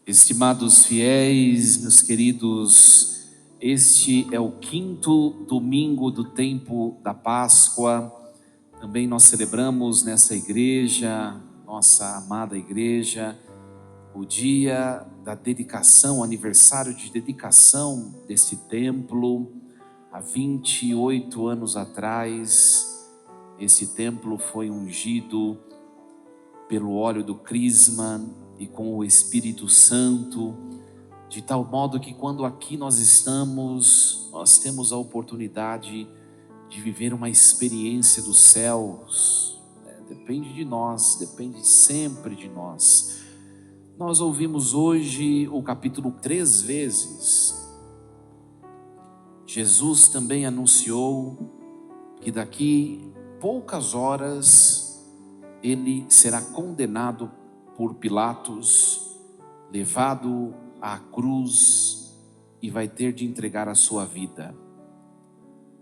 Estimados fiéis, meus queridos, este é o quinto domingo do tempo da Páscoa. Também nós celebramos nessa igreja, nossa amada igreja, o dia da dedicação, aniversário de dedicação desse templo. Há 28 anos atrás, esse templo foi ungido pelo óleo do crisma e com o Espírito Santo, de tal modo que quando aqui nós estamos, nós temos a oportunidade de viver uma experiência dos céus. Depende de nós, depende sempre de nós. Nós ouvimos hoje o capítulo 3 vezes. Jesus também anunciou que daqui poucas horas ele será condenado por Pilatos, levado à cruz e vai ter de entregar a sua vida.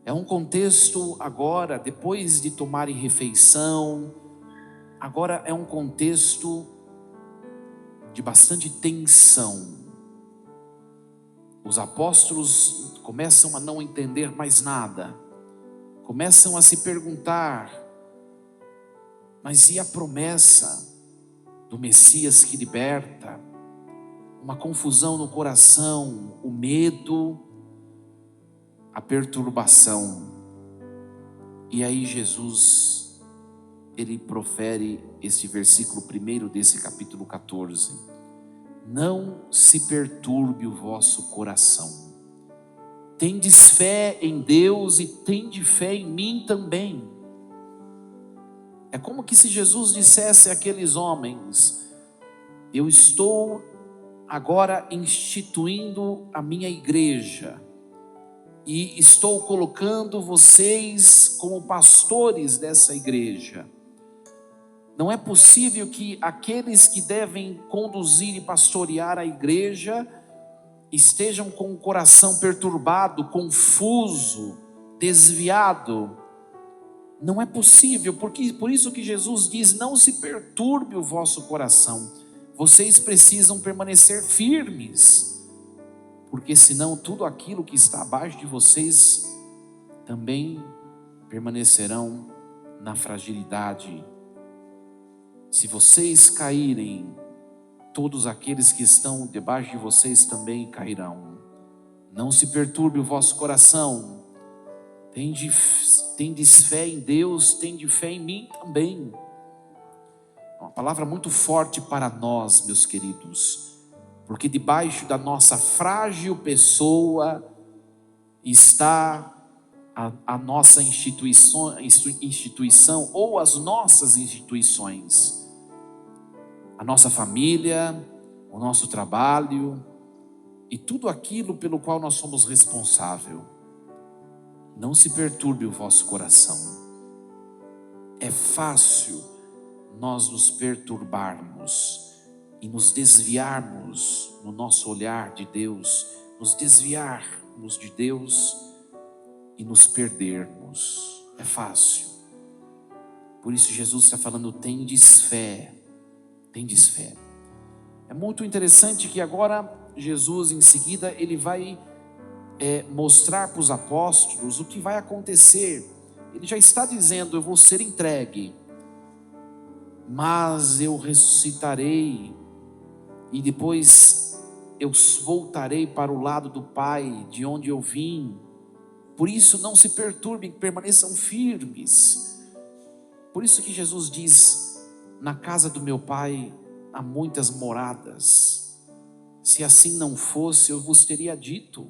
É um contexto agora, depois de tomarem refeição, agora é um contexto de bastante tensão. Os apóstolos começam a não entender mais nada, começam a se perguntar: mas e a promessa do Messias que liberta? Uma confusão no coração, o medo, a perturbação. E aí Jesus, ele profere esse versículo primeiro desse capítulo 14: não se perturbe o vosso coração. Tendes fé em Deus e tende fé em mim também. É como que se Jesus dissesse àqueles homens: eu estou agora instituindo a minha igreja e estou colocando vocês como pastores dessa igreja. Não é possível que aqueles que devem conduzir e pastorear a igreja estejam com o coração perturbado, confuso, desviado. Não é possível, porque por isso que Jesus diz: não se perturbe o vosso coração. Vocês precisam permanecer firmes, porque senão tudo aquilo que está abaixo de vocês também permanecerão na fragilidade. Se vocês caírem, todos aqueles que estão debaixo de vocês também cairão. Não se perturbe o vosso coração. Tendes fé em Deus, tende fé em mim também. Uma palavra muito forte para nós, meus queridos, porque debaixo da nossa frágil pessoa está a nossa instituição ou as nossas instituições, a nossa família, o nosso trabalho e tudo aquilo pelo qual nós somos responsáveis. Não se perturbe o vosso coração. É fácil nós nos perturbarmos e nos desviarmos no nosso olhar de Deus, nos desviarmos de Deus e nos perdermos. É fácil. Por isso Jesus está falando: tendes fé, tendes fé. É muito interessante que agora Jesus, em seguida, ele vai mostrar para os apóstolos o que vai acontecer. Ele já está dizendo: eu vou ser entregue, mas eu ressuscitarei e depois eu voltarei para o lado do Pai, de onde eu vim. Por isso não se perturbem, permaneçam firmes. Por isso que Jesus diz: na casa do meu Pai há muitas moradas. Se assim não fosse, eu vos teria dito.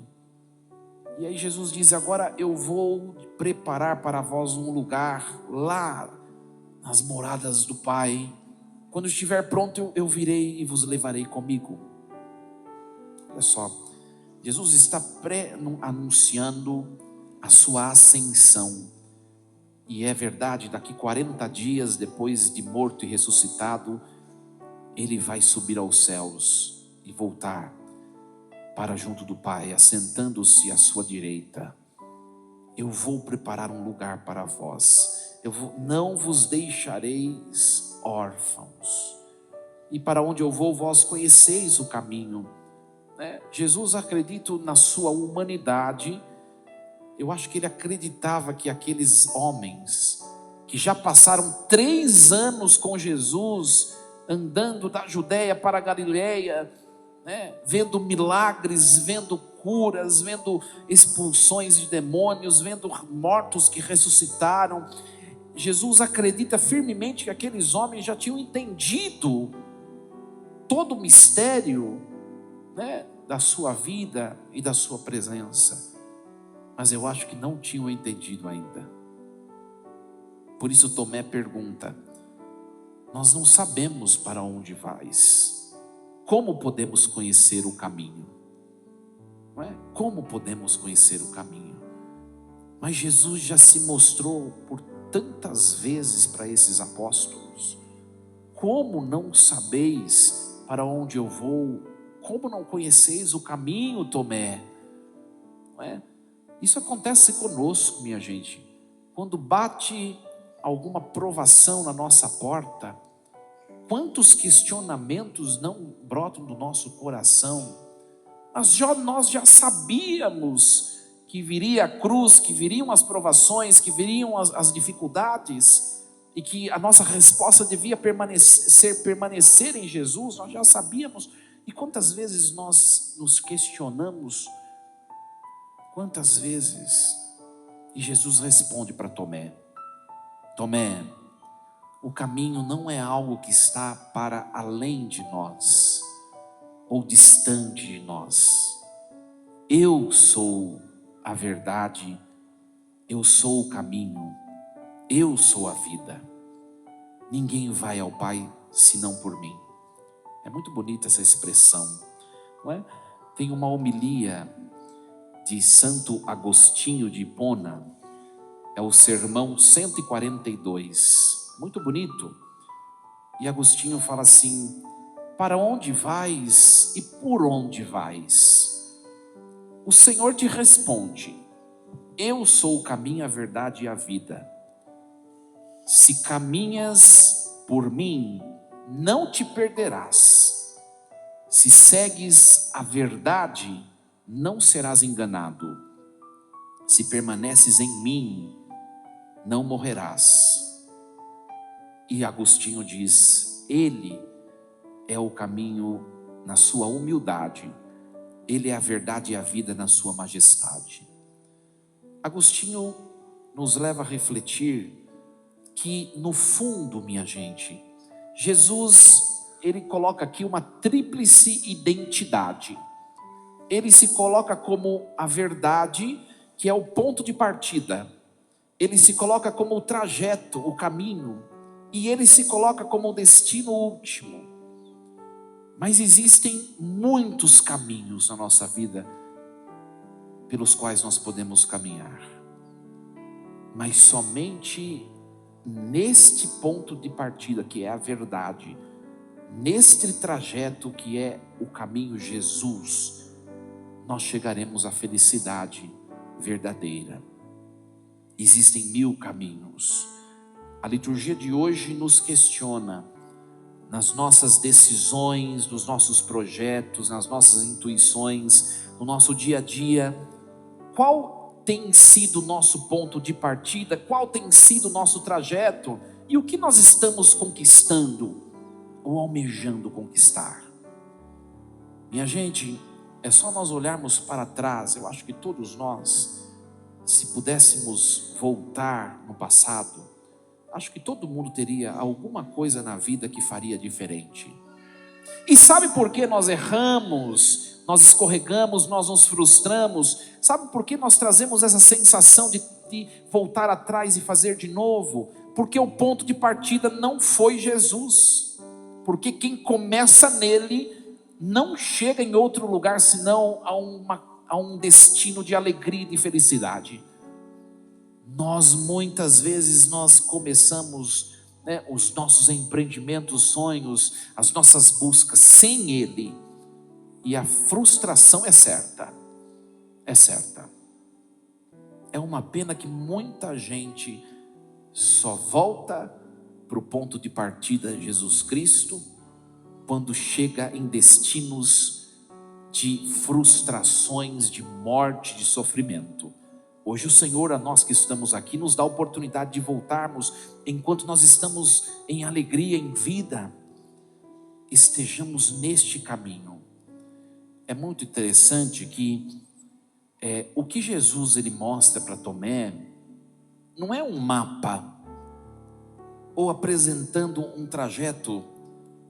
E aí Jesus diz: agora eu vou preparar para vós um lugar lá nas moradas do Pai. Quando estiver pronto, eu virei e vos levarei comigo. Olha só, Jesus está anunciando a sua ascensão. E é verdade, daqui 40 dias depois de morto e ressuscitado, ele vai subir aos céus e voltar para junto do Pai, assentando-se à sua direita. Eu vou preparar um lugar para vós. Não vos deixareis órfãos. e para onde eu vou, vós conheceis o caminho. Jesus, acredito na sua humanidade, eu acho que ele acreditava que aqueles homens que já passaram 3 anos com Jesus, andando da Judéia para a Galileia, vendo milagres, vendo curas, vendo expulsões de demônios, vendo mortos que ressuscitaram. Jesus acredita firmemente que aqueles homens já tinham entendido todo o mistério, da sua vida e da sua presença, mas eu acho que não tinham entendido ainda. Por isso Tomé pergunta: nós não sabemos para onde vais, como podemos conhecer o caminho? Como podemos conhecer o caminho? Mas Jesus já se mostrou por tantas vezes para esses apóstolos. Como não sabeis para onde eu vou? Como não conheceis o caminho, Tomé? Isso acontece conosco, minha gente. Quando bate alguma provação na nossa porta, quantos questionamentos não brotam do nosso coração? Mas nós já sabíamos que viria a cruz, que viriam as provações, que viriam as dificuldades, e que a nossa resposta devia permanecer em Jesus. Nós já sabíamos. E quantas vezes nós nos questionamos? Quantas vezes? E Jesus responde para Tomé: Tomé, o caminho não é algo que está para além de nós, ou distante de nós. Eu sou a verdade, eu sou o caminho, eu sou a vida. Ninguém vai ao Pai senão por mim. É muito bonita essa expressão, não é? Tem uma homilia de Santo Agostinho de Hipona, é o sermão 142, muito bonito. E Agostinho fala assim: para onde vais e por onde vais? O Senhor te responde: eu sou o caminho, a verdade e a vida. Se caminhas por mim, não te perderás. Se segues a verdade, não serás enganado. Se permaneces em mim, não morrerás. E Agostinho diz: ele é o caminho na sua humildade, ele é a verdade e a vida na sua majestade. Agostinho nos leva a refletir que, no fundo, minha gente, Jesus, ele coloca aqui uma tríplice identidade. Ele se coloca como a verdade, que é o ponto de partida. Ele se coloca como o trajeto, o caminho. E ele se coloca como o destino último. Mas existem muitos caminhos na nossa vida pelos quais nós podemos caminhar. Mas somente neste ponto de partida, que é a verdade, neste trajeto que é o caminho Jesus, nós chegaremos à felicidade verdadeira. Existem 1000 caminhos. A liturgia de hoje nos questiona nas nossas decisões, nos nossos projetos, nas nossas intuições, no nosso dia a dia. Qual tem sido o nosso ponto de partida? Qual tem sido o nosso trajeto? E o que nós estamos conquistando ou almejando conquistar? Minha gente, é só nós olharmos para trás. Eu acho que todos nós, se pudéssemos voltar no passado, acho que todo mundo teria alguma coisa na vida que faria diferente. E sabe por que nós erramos, nós escorregamos, nós nos frustramos? Sabe por que nós trazemos essa sensação de voltar atrás e fazer de novo? Porque o ponto de partida não foi Jesus. Porque quem começa nele não chega em outro lugar senão a um destino de alegria e de felicidade. Nós muitas vezes começamos os nossos empreendimentos, sonhos, as nossas buscas sem ele, e a frustração é certa. É certa. É uma pena que muita gente só volta para o ponto de partida, Jesus Cristo, quando chega em destinos de frustrações, de morte, de sofrimento. Hoje o Senhor, a nós que estamos aqui, nos dá a oportunidade de voltarmos, enquanto nós estamos em alegria, em vida, estejamos neste caminho. É muito interessante que o que Jesus ele mostra para Tomé não é um mapa ou apresentando um trajeto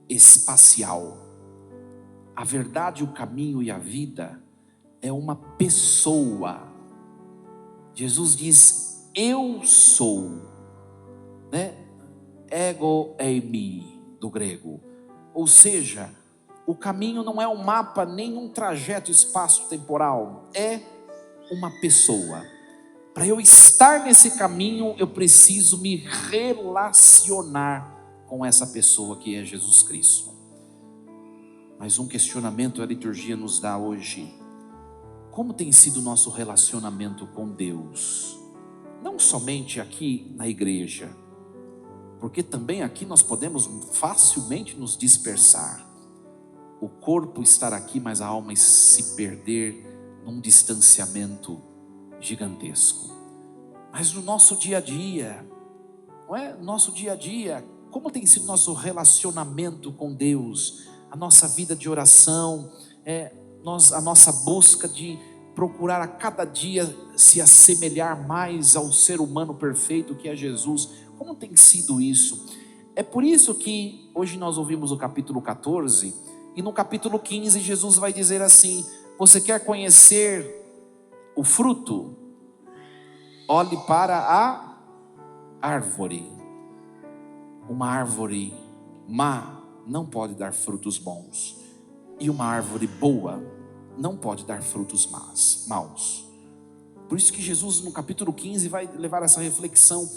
espacial. A verdade, o caminho e a vida é uma pessoa. Jesus diz: eu sou, né? Ego eimi, do grego. Ou seja, o caminho não é um mapa, nem um trajeto espaço-temporal, é uma pessoa. Para eu estar nesse caminho, eu preciso me relacionar com essa pessoa que é Jesus Cristo. Mas um questionamento a liturgia nos dá hoje: como tem sido o nosso relacionamento com Deus? Não somente aqui na igreja, porque também aqui nós podemos facilmente nos dispersar. O corpo estar aqui, mas a alma se perder num distanciamento gigantesco. Mas no nosso dia a dia, não é? Nosso dia a dia, como tem sido nosso relacionamento com Deus, a nossa vida de oração, a nossa busca de procurar a cada dia se assemelhar mais ao ser humano perfeito que é Jesus. Como tem sido isso? É por isso que hoje nós ouvimos o capítulo 14 e no capítulo 15 Jesus vai dizer assim: você quer conhecer o fruto? Olhe para a árvore. Uma árvore má não pode dar frutos bons, e uma árvore boa não pode dar frutos maus. Por isso que Jesus no capítulo 15 vai levar essa reflexão.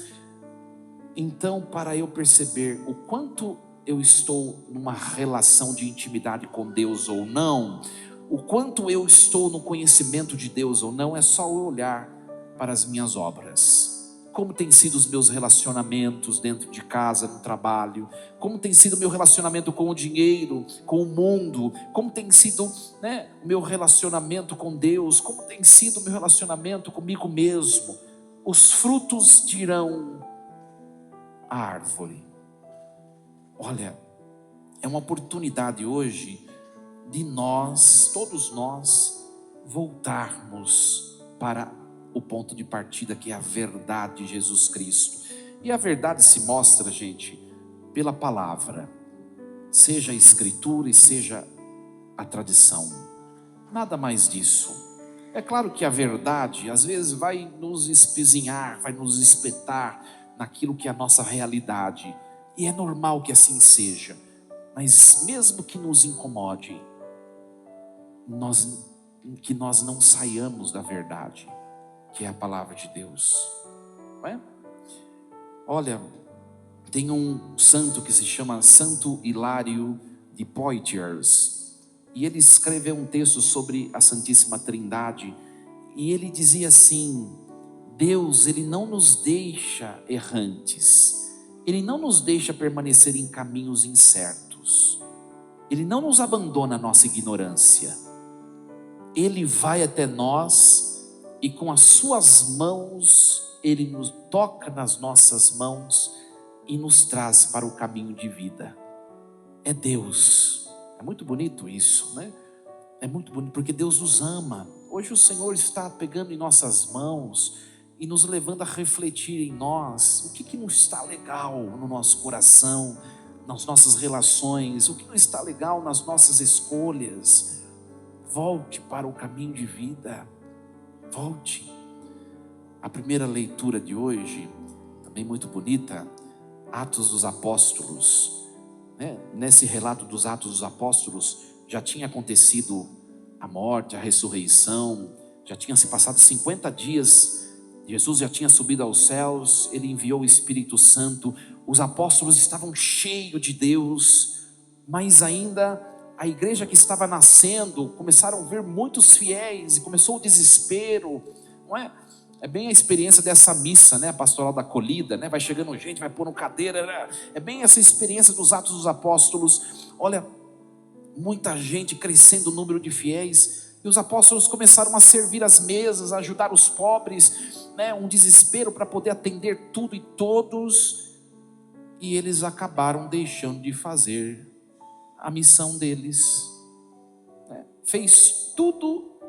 Então, para eu perceber o quanto eu estou numa relação de intimidade com Deus ou não, o quanto eu estou no conhecimento de Deus ou não, é só eu olhar para as minhas obras. Como tem sido os meus relacionamentos dentro de casa, no trabalho? Como tem sido o meu relacionamento com o dinheiro, com o mundo? Como tem sido, o meu relacionamento com Deus? Como tem sido o meu relacionamento comigo mesmo? Os frutos dirão a árvore. Olha, é uma oportunidade hoje de nós, todos nós, voltarmos para o ponto de partida, que é a verdade de Jesus Cristo. E a verdade se mostra, gente, pela palavra, seja a escritura e seja a tradição. Nada mais disso. É claro que a verdade às vezes vai nos espezinhar, vai nos espetar naquilo que é a nossa realidade, e é normal que assim seja. Mas mesmo que nos incomode, que nós não saiamos da verdade, que é a palavra de Deus, não é? Olha, tem um santo que se chama Santo Hilário de Poitiers, e ele escreveu um texto sobre a Santíssima Trindade, e ele dizia assim: Deus, ele não nos deixa errantes, ele não nos deixa permanecer em caminhos incertos, ele não nos abandona a nossa ignorância, ele vai até nós e com as suas mãos ele nos toca nas nossas mãos e nos traz para o caminho de vida. É Deus. É muito bonito isso, né? É muito bonito porque Deus nos ama. Hoje o Senhor está pegando em nossas mãos e nos levando a refletir em nós o que não está legal no nosso coração, nas nossas relações, o que não está legal nas nossas escolhas. Volte para o caminho de vida. Volte. A primeira leitura de hoje, também muito bonita, Atos dos Apóstolos, Nesse relato dos Atos dos Apóstolos, já tinha acontecido a morte, a ressurreição, já tinha se passado 50 dias, Jesus já tinha subido aos céus, ele enviou o Espírito Santo, os apóstolos estavam cheios de Deus, mas ainda a igreja que estava nascendo, começaram a ver muitos fiéis, e começou o desespero, não é? É bem a experiência dessa missa, a pastoral da acolhida, vai chegando gente, vai pôr cadeira, é bem essa experiência dos Atos dos Apóstolos. Olha, muita gente, crescendo o número de fiéis, e os apóstolos começaram a servir as mesas, a ajudar os pobres, né? Um desespero para poder atender tudo e todos, e eles acabaram deixando de fazer a missão deles, né? Fez tudo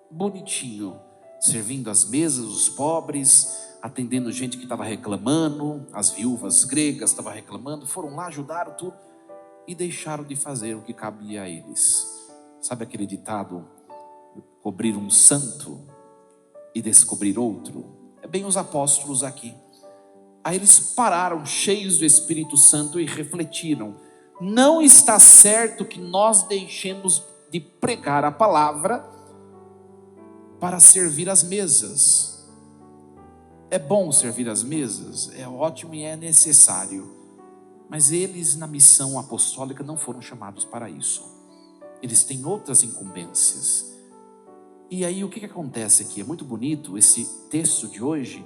bonitinho, servindo as mesas, os pobres, atendendo gente que estava reclamando, as viúvas gregas estavam reclamando, foram lá, ajudaram tudo, e deixaram de fazer o que cabia a eles. Sabe aquele ditado, cobrir um santo e descobrir outro? É bem os apóstolos aqui. Aí eles pararam, cheios do Espírito Santo, e refletiram: não está certo que nós deixemos de pregar a palavra para servir as mesas. É bom servir as mesas, é ótimo e é necessário, mas eles na missão apostólica não foram chamados para isso. Eles têm outras incumbências. E aí o que acontece aqui? É muito bonito, esse texto de hoje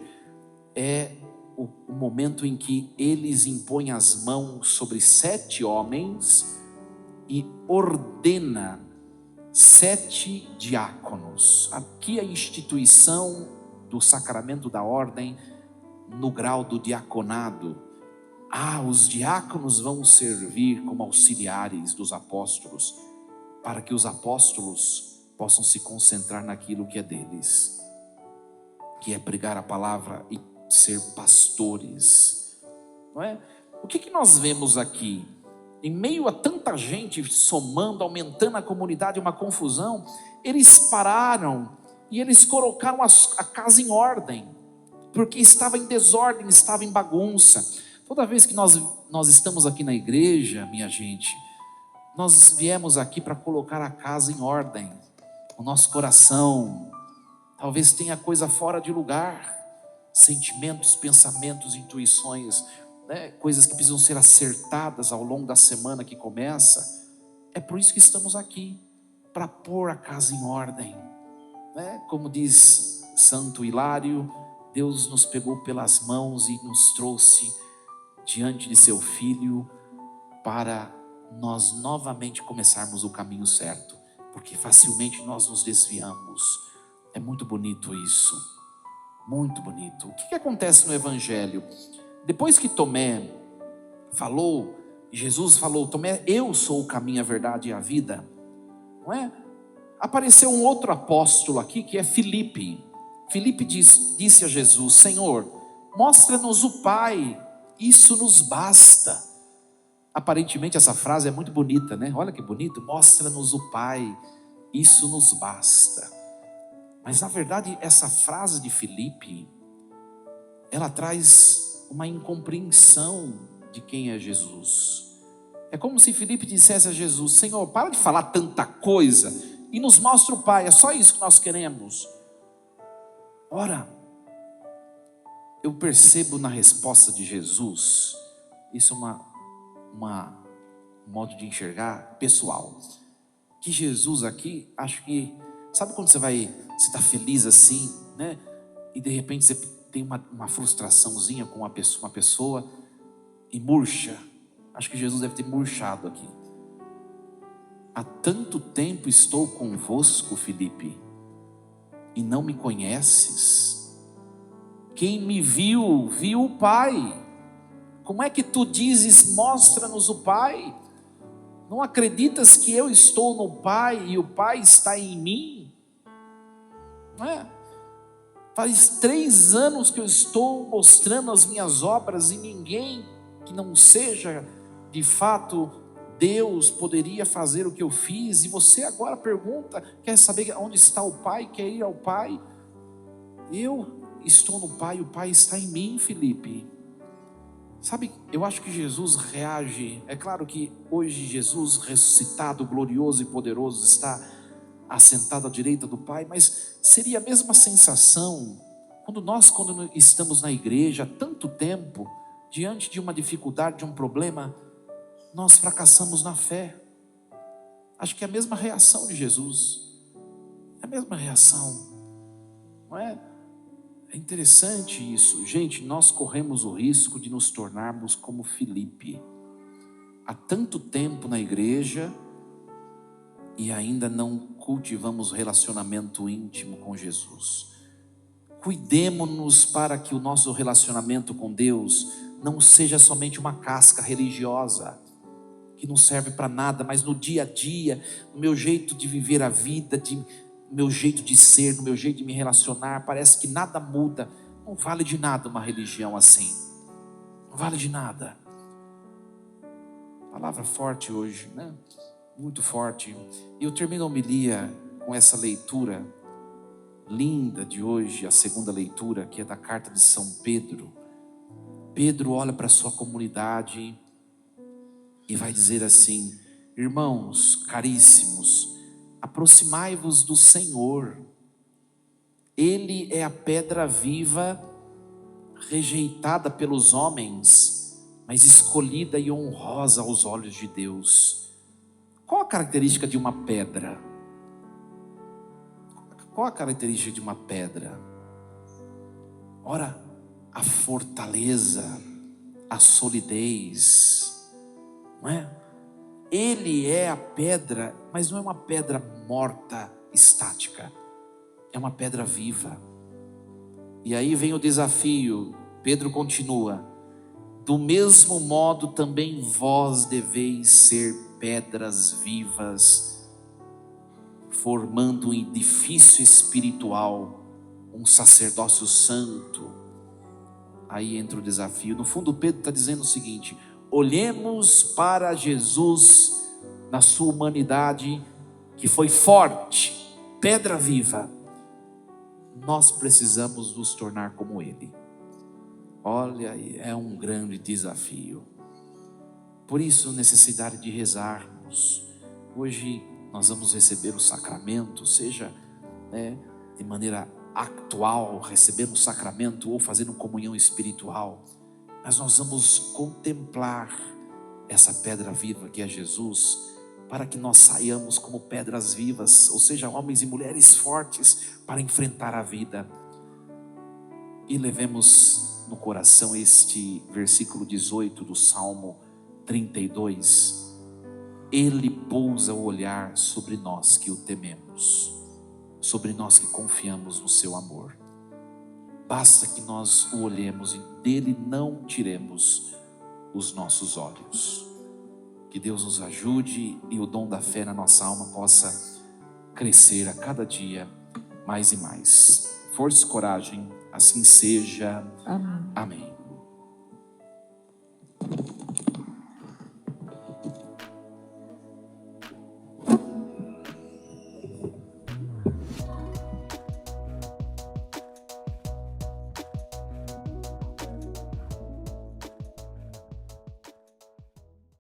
é o momento em que eles impõem as mãos sobre 7 homens e ordena 7 diáconos. Aqui a instituição do sacramento da ordem no grau do diaconado. Os diáconos vão servir como auxiliares dos apóstolos, para que os apóstolos possam se concentrar naquilo que é deles, que é pregar a palavra e ser pastores, não é? O que nós vemos aqui? Em meio a tanta gente somando, aumentando a comunidade, uma confusão, eles pararam e eles colocaram a casa em ordem, porque estava em desordem, estava em bagunça. Toda vez que nós estamos aqui na igreja, minha gente, nós viemos aqui para colocar a casa em ordem. O nosso coração talvez tenha coisa fora de lugar, sentimentos, pensamentos, intuições, né? Coisas que precisam ser acertadas ao longo da semana que começa. É por isso que estamos aqui, para pôr a casa em ordem, né? Como diz Santo Hilário, Deus nos pegou pelas mãos e nos trouxe diante de seu Filho para nós novamente começarmos o caminho certo, porque facilmente nós nos desviamos. É muito bonito isso, muito bonito. O que acontece no Evangelho? Depois que Tomé falou, Jesus falou: Tomé, eu sou o caminho, a verdade e a vida, não é? Apareceu um outro apóstolo aqui, que é Filipe. Filipe disse a Jesus: Senhor, mostra-nos o Pai, isso nos basta. Aparentemente essa frase é muito bonita, né? Olha que bonito, mostra-nos o Pai, isso nos basta. Mas na verdade essa frase de Filipe, ela traz uma incompreensão de quem é Jesus. É como se Filipe dissesse a Jesus: Senhor, para de falar tanta coisa e nos mostra o Pai, é só isso que nós queremos. Ora, eu percebo na resposta de Jesus, isso é um modo de enxergar pessoal, que Jesus aqui, acho que, sabe quando você está feliz assim, né? E de repente você tem uma frustraçãozinha com uma pessoa e murcha. Acho que Jesus deve ter murchado aqui. Há tanto tempo estou convosco, Filipe, e não me conheces? Quem me viu, viu o Pai. Como é que tu dizes, mostra-nos o Pai? Não acreditas que eu estou no Pai e o Pai está em mim? Não é? Faz 3 anos que eu estou mostrando as minhas obras, e ninguém que não seja de fato Deus poderia fazer o que eu fiz. E você agora pergunta, quer saber onde está o Pai, quer ir ao Pai? Eu estou no Pai, o Pai está em mim, Filipe. Sabe, eu acho que Jesus reage. É claro que hoje Jesus ressuscitado, glorioso e poderoso, está assentado à direita do Pai, mas seria a mesma sensação quando estamos na igreja há tanto tempo, diante de uma dificuldade, de um problema, nós fracassamos na fé. Acho que é a mesma reação de Jesus, é a mesma reação, não é? É interessante isso, gente. Nós corremos o risco de nos tornarmos como Filipe, há tanto tempo na igreja, e ainda não cultivamos relacionamento íntimo com Jesus. Cuidemo-nos para que o nosso relacionamento com Deus não seja somente uma casca religiosa, que não serve para nada, mas no dia a dia, no meu jeito de viver a vida, no meu jeito de ser, no meu jeito de me relacionar, parece que nada muda. Não vale de nada uma religião assim, não vale de nada. Palavra forte hoje, né? Muito forte. E eu termino a homilia com essa leitura linda de hoje, a segunda leitura, que é da carta de São Pedro. Pedro olha para a sua comunidade e vai dizer assim: irmãos caríssimos, aproximai-vos do Senhor. Ele é a pedra viva, rejeitada pelos homens, mas escolhida e honrosa aos olhos de Deus. Qual a característica de uma pedra? Qual a característica de uma pedra? Ora, a fortaleza, a solidez, não é? Ele é a pedra, mas não é uma pedra morta, estática. É uma pedra viva. E aí vem o desafio. Pedro continua: do mesmo modo também vós deveis ser pedras vivas, formando um edifício espiritual, um sacerdócio santo. Aí entra o desafio. No fundo, Pedro está dizendo o seguinte: olhemos para Jesus na sua humanidade, que foi forte, pedra viva. Nós precisamos nos tornar como Ele. Olha, é um grande desafio. Por isso, necessidade de rezarmos. Hoje nós vamos receber o sacramento, seja de maneira actual, recebendo o sacramento ou fazendo comunhão espiritual. Mas nós vamos contemplar essa pedra viva que é Jesus, para que nós saiamos como pedras vivas, ou seja, homens e mulheres fortes para enfrentar a vida. E levemos no coração este versículo 18 do Salmo 32. Ele pousa o olhar sobre nós que o tememos, sobre nós que confiamos no seu amor. Basta que nós o olhemos e dele não tiremos os nossos olhos. Que Deus nos ajude e o dom da fé na nossa alma possa crescer a cada dia mais e mais. Força e coragem, assim seja. Amém. Amém.